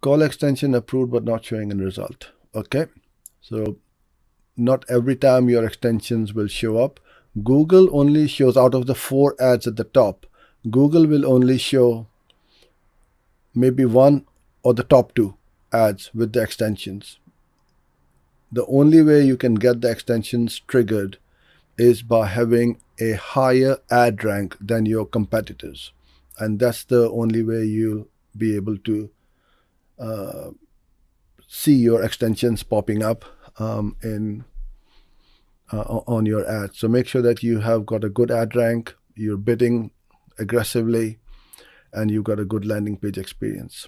Call extension approved but not showing a result. Okay, so not every time your extensions will show up. Google only shows, out of the 4 ads at the top, Google will only show maybe 1 or the top 2 ads with the extensions. The only way you can get the extensions triggered is by having a higher ad rank than your competitors, and that's the only way you'll be able to see your extensions popping up on your ads. So make sure that you have got a good ad rank, you're bidding aggressively, and you've got a good landing page experience.